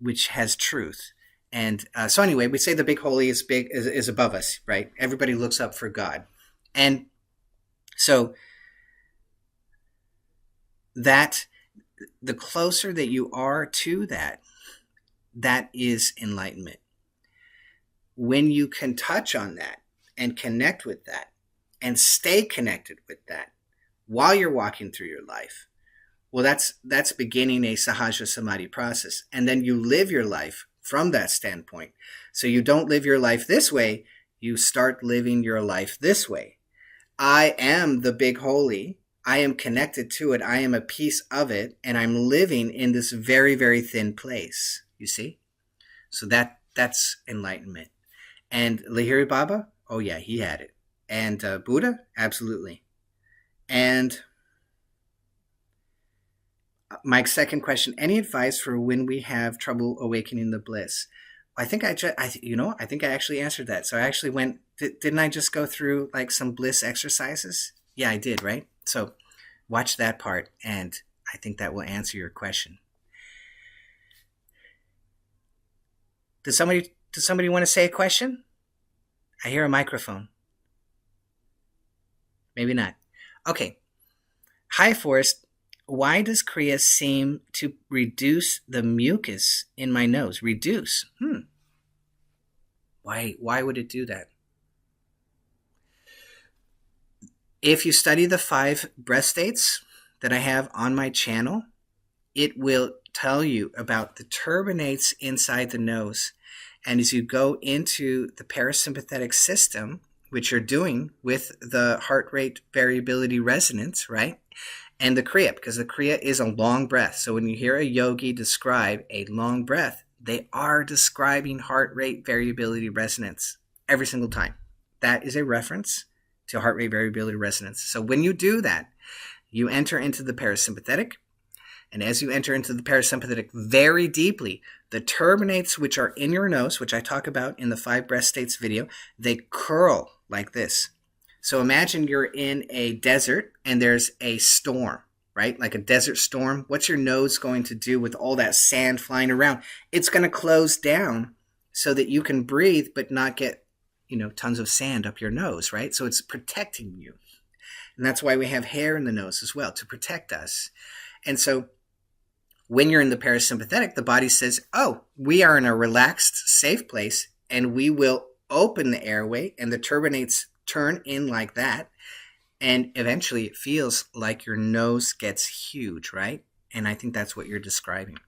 which has truth. And so anyway, we say the big holy is above us, right? Everybody looks up for God. And so that the closer that you are to that is enlightenment. When you can touch on that and connect with that and stay connected with that while you're walking through your life, well, that's beginning a Sahaja Samadhi process. And then you live your life from that standpoint. So you don't live your life this way, you start living your life this way. I am the big holy. I am connected to it. I am a piece of it. And I'm living in this very, very thin place. You see? So that's enlightenment. And Lahiri Baba? Oh, yeah, he had it. And Buddha? Absolutely. And Mike's second question, any advice for when we have trouble awakening the bliss? I think I think I actually answered that. So I actually didn't I just go through like some bliss exercises? Yeah, I did, right? So watch that part, and I think that will answer your question. Does somebody want to say a question? I hear a microphone. Maybe not. Okay. Hi, Forrest. Why does Kriya seem to reduce the mucus in my nose? Reduce? Why would it do that? If you study the 5 breath states that I have on my channel, it will tell you about the turbinates inside the nose. And as you go into the parasympathetic system, which you're doing with the heart rate variability resonance, right? And the Kriya, because the Kriya is a long breath. So when you hear a yogi describe a long breath, they are describing heart rate variability resonance every single time. That is a reference to heart rate variability resonance. So when you do that, you enter into the parasympathetic. And as you enter into the parasympathetic very deeply, the turbinates which are in your nose, which I talk about in the 5 breath states video, they curl like this. So imagine you're in a desert and there's a storm, right? Like a desert storm. What's your nose going to do with all that sand flying around? It's going to close down so that you can breathe but not get, tons of sand up your nose, right? So it's protecting you. And that's why we have hair in the nose as well, to protect us. And so when you're in the parasympathetic, the body says, oh, we are in a relaxed, safe place, and we will open the airway, and the turbinates turn in like that, and eventually it feels like your nose gets huge, right? And I think that's what you're describing.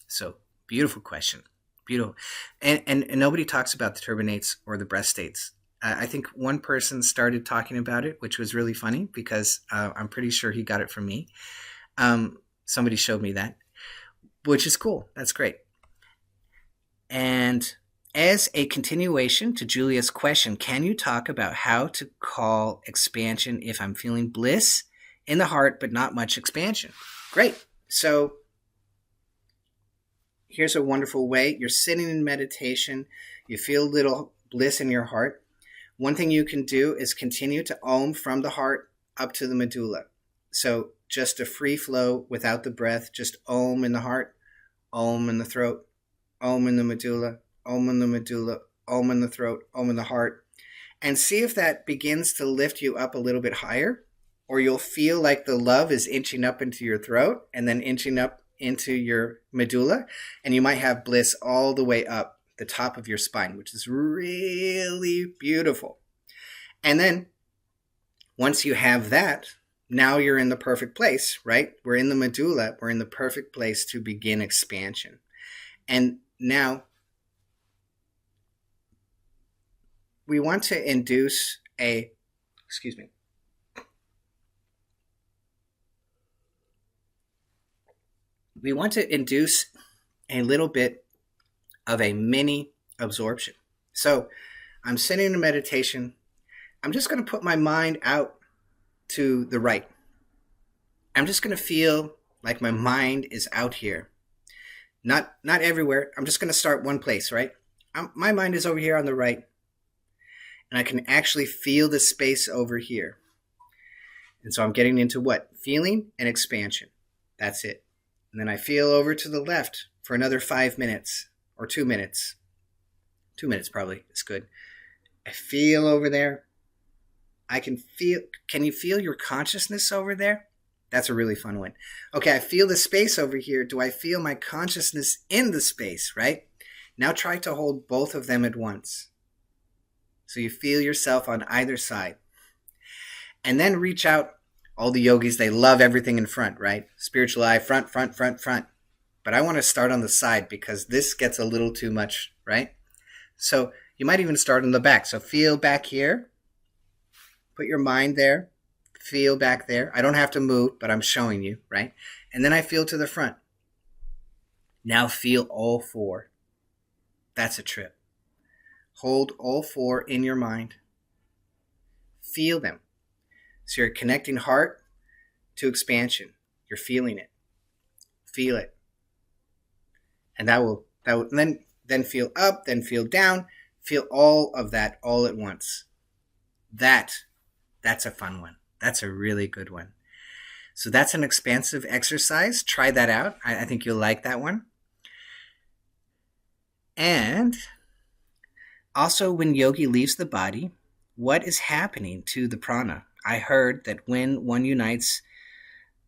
So beautiful question. Beautiful. And nobody talks about the turbinates or the breath states. I think one person started talking about it, which was really funny because I'm pretty sure he got it from me. Somebody showed me that, which is cool. That's great. And as a continuation to Julia's question, can you talk about how to call expansion if I'm feeling bliss in the heart but not much expansion? Great. So here's a wonderful way. You're sitting in meditation. You feel a little bliss in your heart. One thing you can do is continue to Om from the heart up to the medulla. So just a free flow without the breath, just Om in the heart, Om in the throat, Om in the medulla, Om in the medulla, Om in the throat, Om in the heart. And see if that begins to lift you up a little bit higher, or you'll feel like the love is inching up into your throat and then inching up into your medulla. And you might have bliss all the way up the top of your spine, which is really beautiful. And then once you have that, now you're in the perfect place, right? We're in the medulla. We're in the perfect place to begin expansion. And now we want to induce we want to induce a little bit of a mini absorption. So I'm sitting in meditation. I'm just going to put my mind out to the right. I'm just going to feel like my mind is out here. Not everywhere. I'm just going to start one place, right? My mind is over here on the right. And I can actually feel the space over here. And so I'm getting into what? Feeling and expansion. That's it. And then I feel over to the left for another 5 minutes or 2 minutes. 2 minutes probably is good. I feel over there. Can you feel your consciousness over there? That's a really fun one. Okay, I feel the space over here. Do I feel my consciousness in the space, right? Now try to hold both of them at once. So you feel yourself on either side. And then reach out. All the yogis, they love everything in front, right? Spiritual eye, front, front, front, front. But I want to start on the side because this gets a little too much, right? So you might even start on the back. So feel back here. Put your mind there. Feel back there. I don't have to move, but I'm showing you, right? And then I feel to the front. Now feel all four. That's a trip. Hold all four in your mind. Feel them. So you're connecting heart to expansion. You're feeling it. Feel it. And that will then feel up, then feel down. Feel all of that all at once. That's a fun one. That's a really good one. So that's an expansive exercise. Try that out. I think you'll like that one. And also, when yogi leaves the body, what is happening to the prana? I heard that when one unites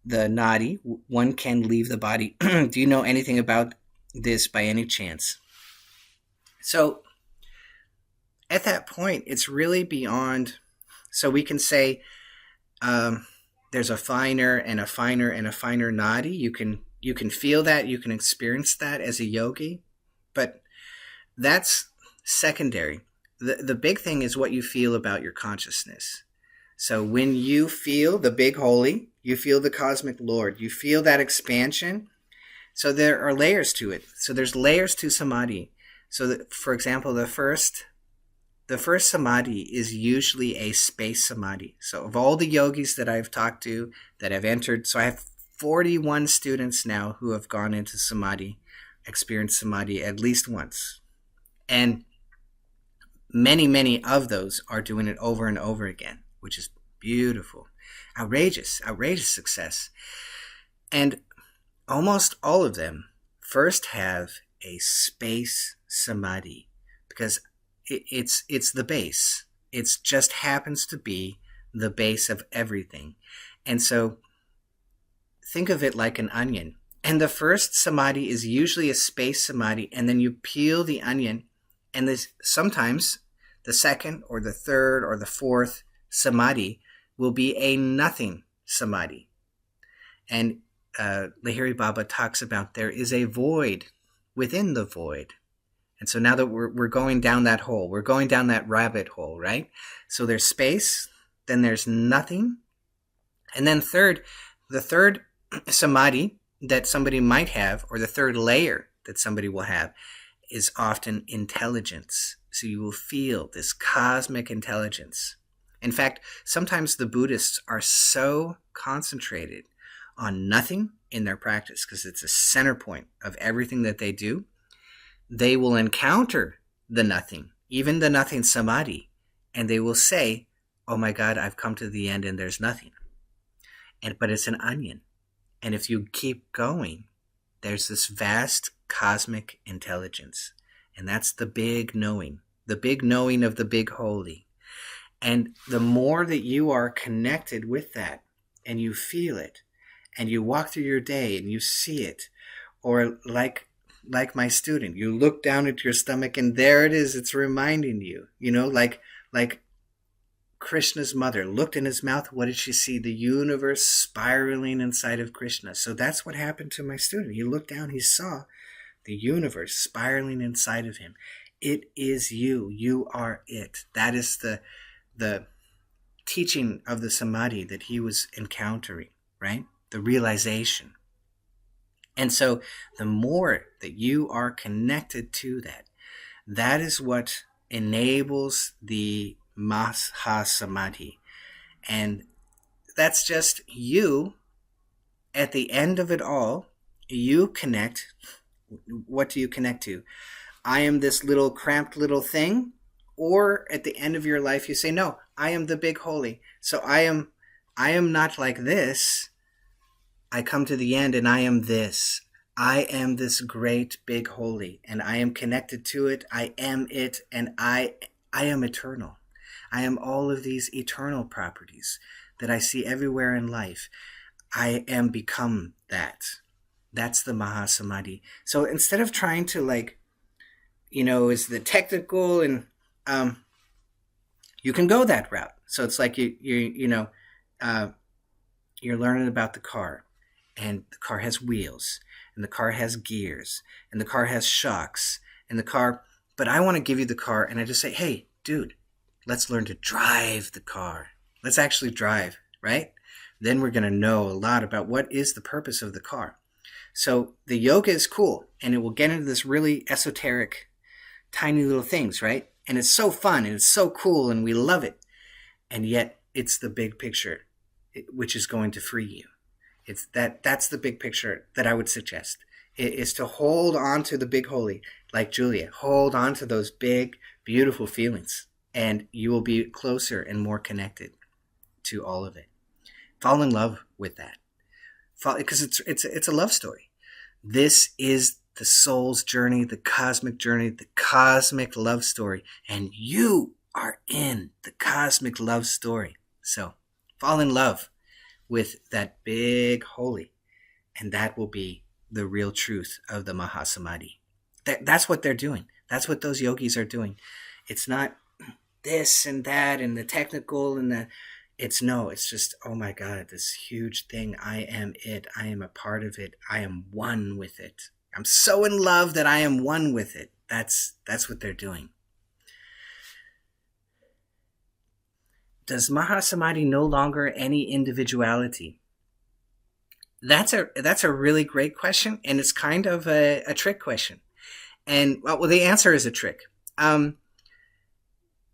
the nadi, one can leave the body. Do you know anything about this by any chance? So at that point, it's really beyond. So we can say there's a finer and a finer and a finer nadi. You can feel that. You can experience that as a yogi. But that's secondary. The big thing is what you feel about your consciousness. So when you feel the big holy, you feel the cosmic Lord, you feel that expansion. So there are layers to it. So there's layers to samadhi. So that, for example, the first samadhi is usually a space samadhi. So of all the yogis that I've talked to that have entered, so I have 41 students now who have gone into samadhi, experienced samadhi at least once. And many, many of those are doing it over and over again, which is beautiful. Outrageous success. And almost all of them first have a space samadhi because it's the base. It just happens to be the base of everything. And so think of it like an onion. And the first samadhi is usually a space samadhi, and then you peel the onion, and sometimes the second or the third or the fourth samadhi will be a nothing samadhi. And Lahiri Baba talks about there is a void within the void. And so now that we're going down that hole, we're going down that rabbit hole, right? So there's space, then there's nothing. And then the third samadhi that somebody might have, or the third layer that somebody will have, is often intelligence. So you will feel this cosmic intelligence. In fact, sometimes the Buddhists are so concentrated on nothing in their practice, because it's a center point of everything that they do, they will encounter the nothing, even the nothing samadhi, and they will say, oh my God, I've come to the end and there's nothing. But it's an onion. And if you keep going, there's this vast cosmic intelligence. And that's the big knowing of the big holy. And the more that you are connected with that, and you feel it, and you walk through your day and you see it, or like my student, you look down at your stomach and there it is, it's reminding you, like Krishna's mother looked in his mouth. What did she see? The universe spiraling inside of Krishna. So that's what happened to my student. He looked down, he saw the universe spiraling inside of him. It is you. You are it. That is the teaching of the samadhi that he was encountering, right? The realization. And so the more that you are connected to that, that is what enables the Mahasamadhi. And that's just you. At the end of it all, you connect. What do you connect to? I am this little cramped little thing. Or at the end of your life, you say, no, I am the big holy. So I am not like this. I come to the end and I am this. I am this great big holy, and I am connected to it. I am it, and I am eternal. I am all of these eternal properties that I see everywhere in life. I am become that. That's the Mahasamadhi. So instead of trying to is the technical, and you can go that route. So it's like you're learning about the car, and the car has wheels, and the car has gears, and the car has shocks, and the car. But I want to give you the car, and I just say, hey, dude, let's learn to drive the car. Let's actually drive, right? Then we're going to know a lot about what is the purpose of the car. So the yoga is cool, and it will get into this really esoteric, tiny little things, right? And it's so fun, and it's so cool, and we love it. And yet it's the big picture, which is going to free you. That's the big picture that I would suggest. It is to hold on to the big holy, like Julia. Hold on to those big, beautiful feelings, and you will be closer and more connected to all of it. Fall in love with that, because it's a love story. This is the soul's journey, the cosmic love story, and you are in the cosmic love story. So fall in love with that big holy, and that will be the real truth of the Mahasamadhi. That's what they're doing. That's what those yogis are doing. It's not this and that and the technical and it's just, oh my God, this huge thing. I am it. I am a part of it. I am one with it. I'm so in love that I am one with it. That's what they're doing. Does Mahasamadhi no longer any individuality? That's a really great question, and it's kind of a trick question. And well, the answer is a trick.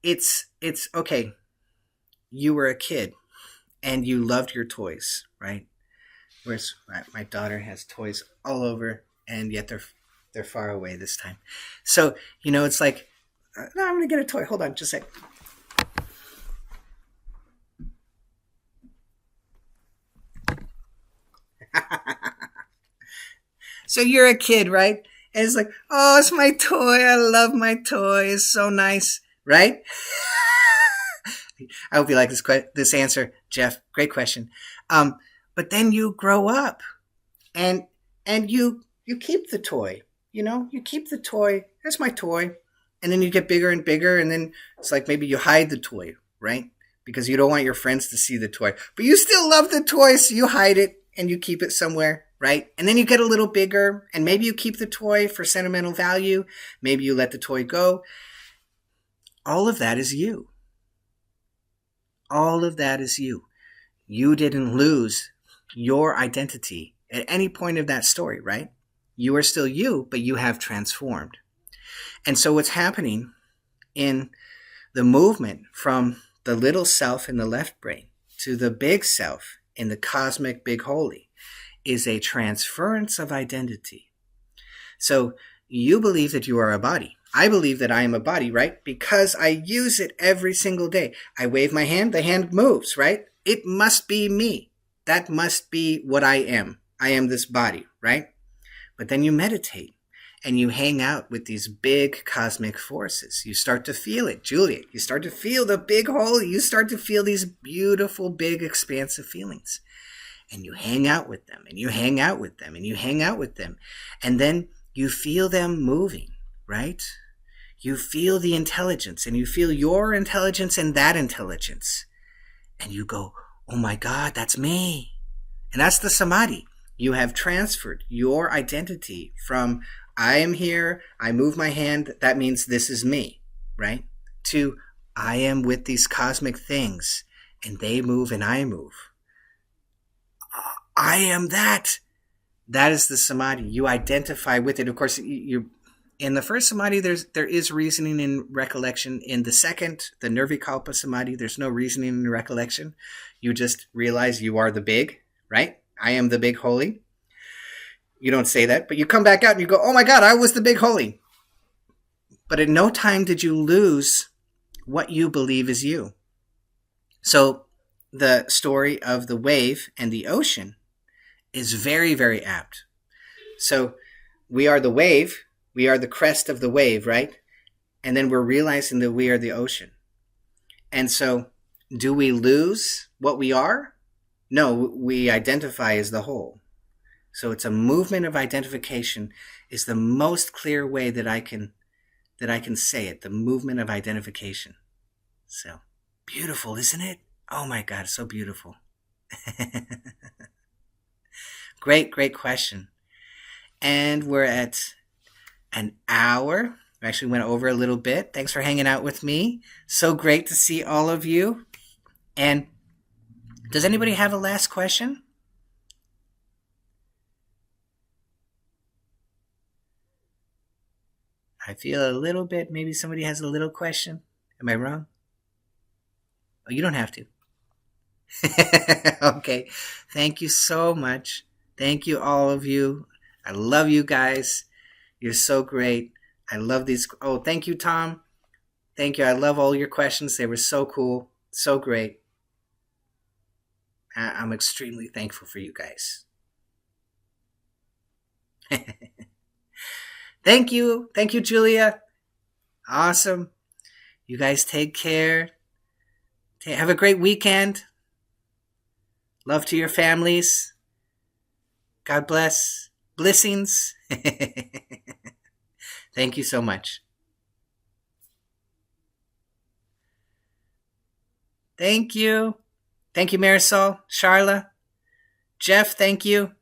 It's okay. You were a kid, and you loved your toys, right? Whereas my daughter has toys all over, and yet they're far away this time. So it's like, no, I'm gonna get a toy. Hold on, just a sec. So you're a kid, right? And it's like, oh, it's my toy. I love my toy. It's so nice, right? I hope you like this answer, Jeff. Great question. But then you grow up, and you keep the toy. You keep the toy. That's my toy. And then you get bigger and bigger, and then it's like maybe you hide the toy, right? Because you don't want your friends to see the toy. But you still love the toy, so you hide it and you keep it somewhere, right? And then you get a little bigger, and maybe you keep the toy for sentimental value. Maybe you let the toy go. All of that is you. All of that is you. You didn't lose your identity at any point of that story, right? You are still you, but you have transformed. And so what's happening in the movement from the little self in the left brain to the big self in the cosmic big holy is a transference of identity. So you believe that you are a body. I believe that I am a body, right? Because I use it every single day. I wave my hand, the hand moves, right? It must be me. That must be what I am. I am this body, right? But then you meditate and you hang out with these big cosmic forces. You start to feel it, Juliet. You start to feel the big holy. You start to feel these beautiful, big, expansive feelings. And you hang out with them, and you hang out with them, and you hang out with them. And then you feel them moving, right? You feel the intelligence, and you feel your intelligence and that intelligence. And you go, oh my God, that's me. And that's the samadhi. You have transferred your identity from I am here, I move my hand, that means this is me, right? To I am with these cosmic things, and they move and I move. I am that. That is the samadhi. You identify with it. Of course, you in the first samadhi, there is reasoning and recollection. In the second, the nirvikalpa samadhi, there's no reasoning and recollection. You just realize you are the big, right? I am the big holy. You don't say that, but you come back out and you go, oh my God, I was the big holy. But at no time did you lose what you believe is you. So the story of the wave and the ocean is very, very apt. So we are the wave, we are the crest of the wave, right? And then we're realizing that we are the ocean. And so do we lose what we are? No, we identify as the whole. So it's a movement of identification is the most clear way that I can say it, the movement of identification. So beautiful, isn't it? Oh my God, so beautiful. Great question. And we're at an hour. We actually went over a little bit. Thanks for hanging out with me. So great to see all of you. And does anybody have a last question? I feel a little bit, maybe somebody has a little question. Am I wrong? Oh, you don't have to. Okay. Thank you so much. Thank you, all of you. I love you guys. You're so great. I love these. Oh, thank you, Tom. Thank you. I love all your questions. They were so cool. So great. I'm extremely thankful for you guys. Thank you. Thank you, Julia. Awesome. You guys take care. Have a great weekend. Love to your families. God bless. Blessings. Thank you so much. Thank you. Thank you, Marisol. Charla. Jeff, thank you.